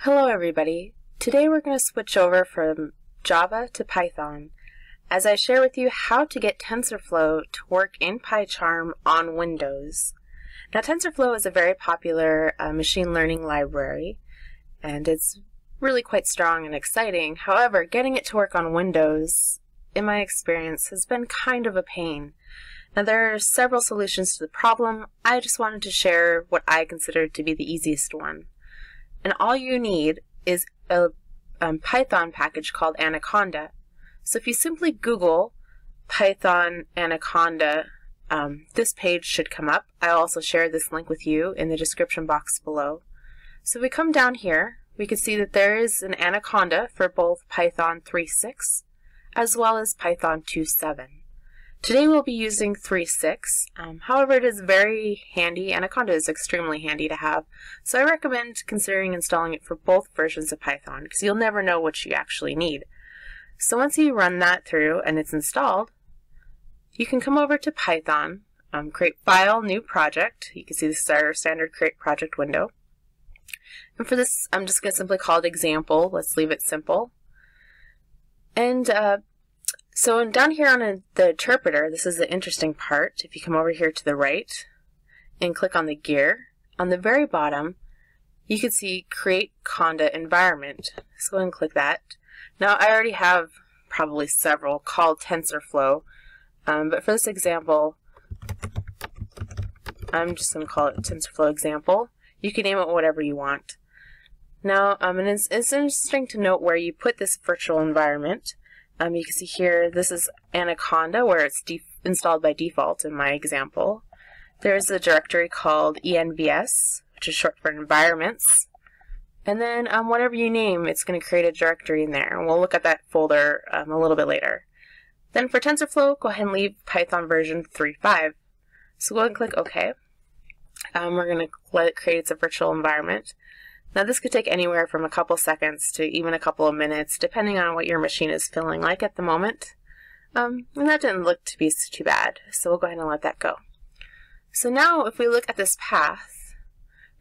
Hello everybody. Today we're going to switch over from Java to Python as I share with you how to get TensorFlow to work in PyCharm on Windows. Now TensorFlow is a very popular machine learning library and it's really quite strong and exciting. However, getting it to work on Windows, in my experience, has been kind of a pain. Now there are several solutions to the problem. I just wanted to share what I consider to be the easiest one. And all you need is a Python package called Anaconda. So if you simply Google Python Anaconda, this page should come up. I'll also share this link with you in the description box below. So if we come down here, we can see that there is an Anaconda for both Python 3.6 as well as Python 2.7. Today we'll be using 3.6, however it is very handy. Anaconda is extremely handy to have, so I recommend considering installing it for both versions of Python because you'll never know what you actually need. So once you run that through and it's installed, you can come over to Python, create file, new project. You can see this is our standard create project window. And for this, I'm just going to simply call it example. Let's leave it simple. And so down here on the interpreter, this is the interesting part. If you come over here to the right and click on the gear, on the very bottom, you can see Create Conda Environment. So go ahead and click that. Now I already have probably several called TensorFlow, but for this example, I'm just going to call it TensorFlow example. You can name it whatever you want. Now, and it's interesting to note where you put this virtual environment. You can see here, this is Anaconda, where it's installed by default in my example. There's a directory called envs, which is short for environments. And then whatever you name, it's going to create a directory in there. And we'll look at that folder a little bit later. Then for TensorFlow, go ahead and leave Python version 3.5. So go ahead and click OK. We're going to let it create its virtual environment. Now this could take anywhere from a couple seconds to even a couple of minutes, depending on what your machine is feeling like at the moment. And that didn't look to be too bad, so we'll go ahead and let that go. So now if we look at this path,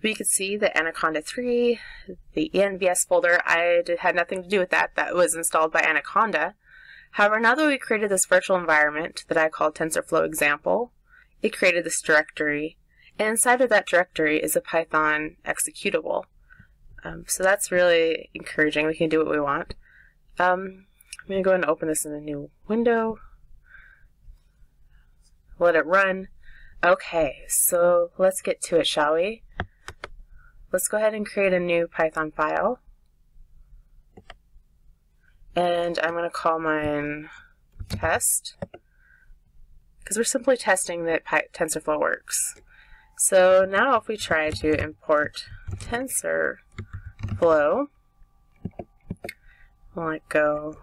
we can see the Anaconda 3, the envs folder, had nothing to do with that. That was installed by Anaconda. However, now that we created this virtual environment that I called TensorFlow example, it created this directory, and inside of that directory is a Python executable. So that's really encouraging. We can do what we want. I'm going to go ahead and open this in a new window. Let it run. Okay, so let's get to it, shall we? Let's go ahead and create a new Python file. And I'm going to call mine test, because we're simply testing that TensorFlow works. So now if we try to import TensorFlow, we'll let go.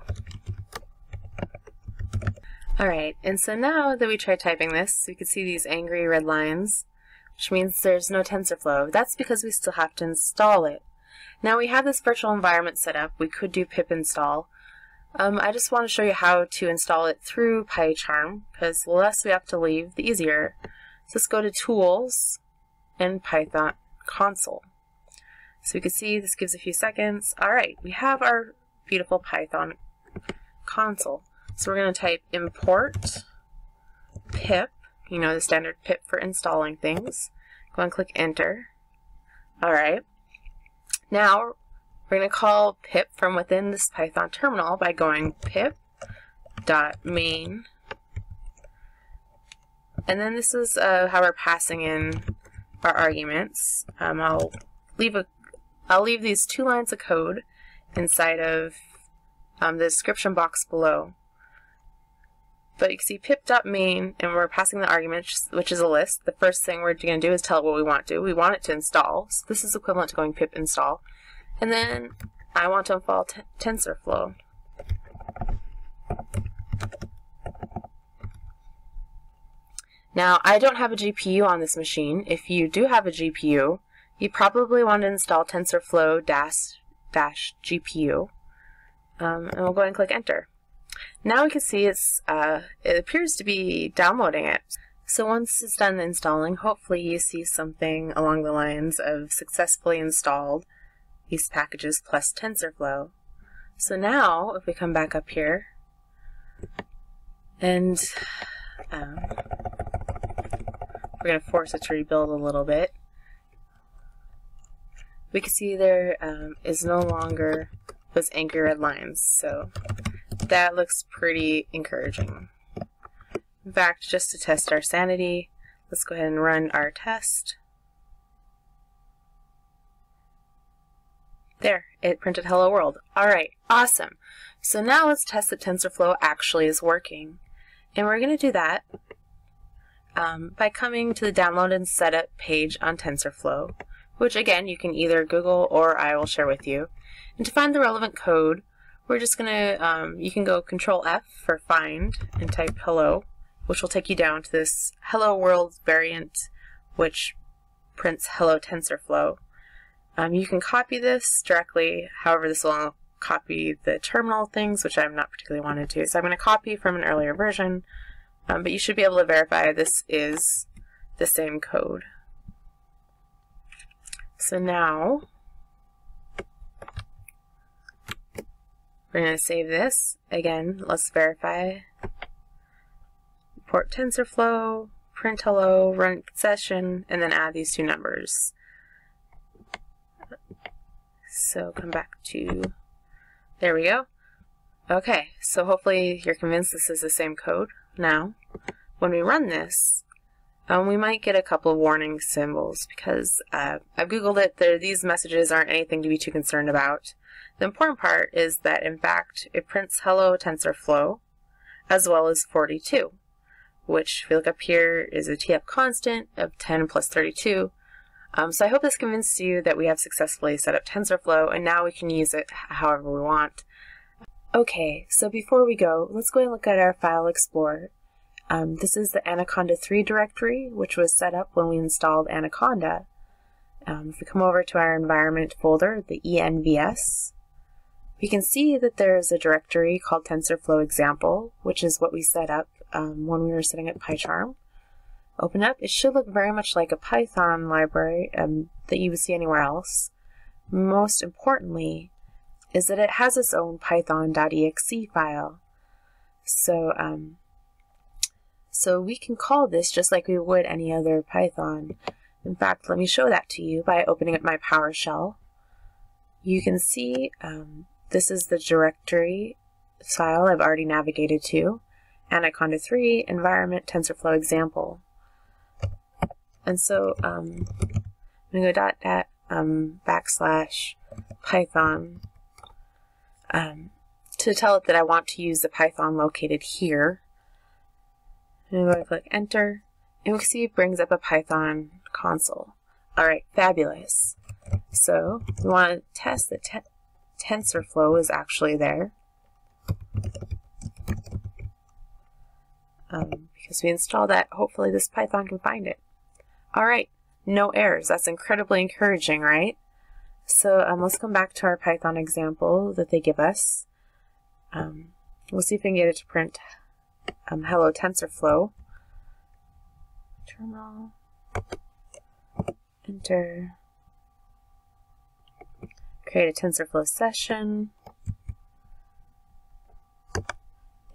Alright, and so now that we try typing this, we can see these angry red lines, which means there's no TensorFlow. That's because we still have to install it. Now we have this virtual environment set up. We could do pip install. I just want to show you how to install it through PyCharm, because the less we have to leave, the easier. So let's go to Tools and Python Console. So you can see this gives a few seconds. Alright, we have our beautiful Python console. So we're going to type import pip, you know, the standard pip for installing things. Go and click enter. Alright, now we're going to call pip from within this Python terminal by going pip.main. And then this is how we're passing in our arguments. I'll leave these 2 lines of code inside of the description box below. But you can see pip.main, and we're passing the argument, which is a list. The first thing we're going to do is tell it what we want to do. We want it to install, so this is equivalent to going pip install. And then I want to install TensorFlow. Now, I don't have a GPU on this machine. If you do have a GPU, you probably want to install TensorFlow-gpu. And we'll go ahead and click enter. Now we can see it appears to be downloading it. So once it's done installing, hopefully you see something along the lines of successfully installed these packages plus TensorFlow. So now, if we come back up here, and we're going to force it to rebuild a little bit, we can see there is no longer those angry red lines, so that looks pretty encouraging. In fact, just to test our sanity, let's go ahead and run our test. There, it printed hello world. Alright, awesome. So now let's test that TensorFlow actually is working. And we're going to do that by coming to the download and setup page on TensorFlow, which again you can either Google or I will share with you. And to find the relevant code, we're just going to, you can go Control F for find and type hello, which will take you down to this hello world variant, which prints hello TensorFlow. You can copy this directly, however this will copy the terminal things, which I'm not particularly wanted to. So I'm going to copy from an earlier version, but you should be able to verify this is the same code. So now, we're going to save this. Again, let's verify. Import TensorFlow, print hello, run session, and then add these two numbers. So come back to, there we go. Okay, so hopefully you're convinced this is the same code. Now, when we run this, we might get a couple of warning symbols because I've Googled it. These messages aren't anything to be too concerned about. The important part is that, in fact, it prints hello TensorFlow as well as 42, which, if you look up here, is a TF constant of 10 plus 32. So I hope this convinced you that we have successfully set up TensorFlow, and now we can use it however we want. Okay, so before we go, let's go and look at our file explorer. This is the Anaconda 3 directory, which was set up when we installed Anaconda. If we come over to our environment folder, the envs, we can see that there's a directory called TensorFlow example, which is what we set up when we were setting up PyCharm. Open up, it should look very much like a Python library that you would see anywhere else. Most importantly is that it has its own python.exe file. So we can call this just like we would any other Python. In fact, let me show that to you by opening up my PowerShell. You can see this is the directory file I've already navigated to. Anaconda 3, environment, TensorFlow example. And so I'm going to go /Python to tell it that I want to use the Python located here. And I'm going to click enter, and we can see it brings up a Python console. Alright, fabulous. So we want to test that TensorFlow is actually there. Because we installed that, hopefully this Python can find it. Alright, no errors. That's incredibly encouraging, right? So let's come back to our Python example that they give us. We'll see if we can get it to print hello TensorFlow. Terminal. Enter. Create a TensorFlow session.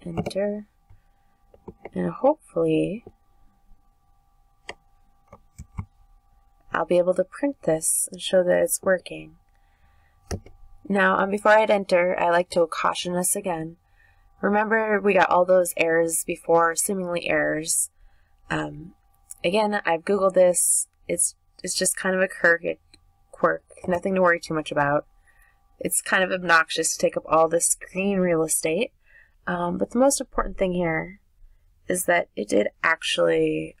Enter. And hopefully I'll be able to print this and show that it's working. Now, before I hit enter, I like to caution us again. Remember, we got all those errors before, seemingly errors. Again, I've Googled this. It's just kind of a quirk, nothing to worry too much about. It's kind of obnoxious to take up all this screen real estate. But the most important thing here is that it did actually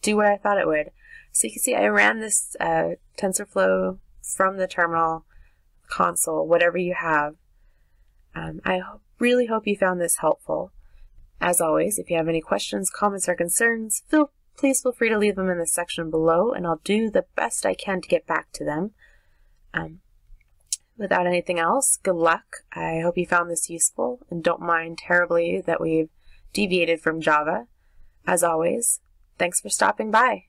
do what I thought it would. So you can see I ran this TensorFlow from the terminal console, whatever you have. I really hope you found this helpful. As always, if you have any questions, comments, or concerns, please feel free to leave them in the section below, and I'll do the best I can to get back to them. Without anything else, good luck. I hope you found this useful, and don't mind terribly that we've deviated from Java. As always, thanks for stopping by.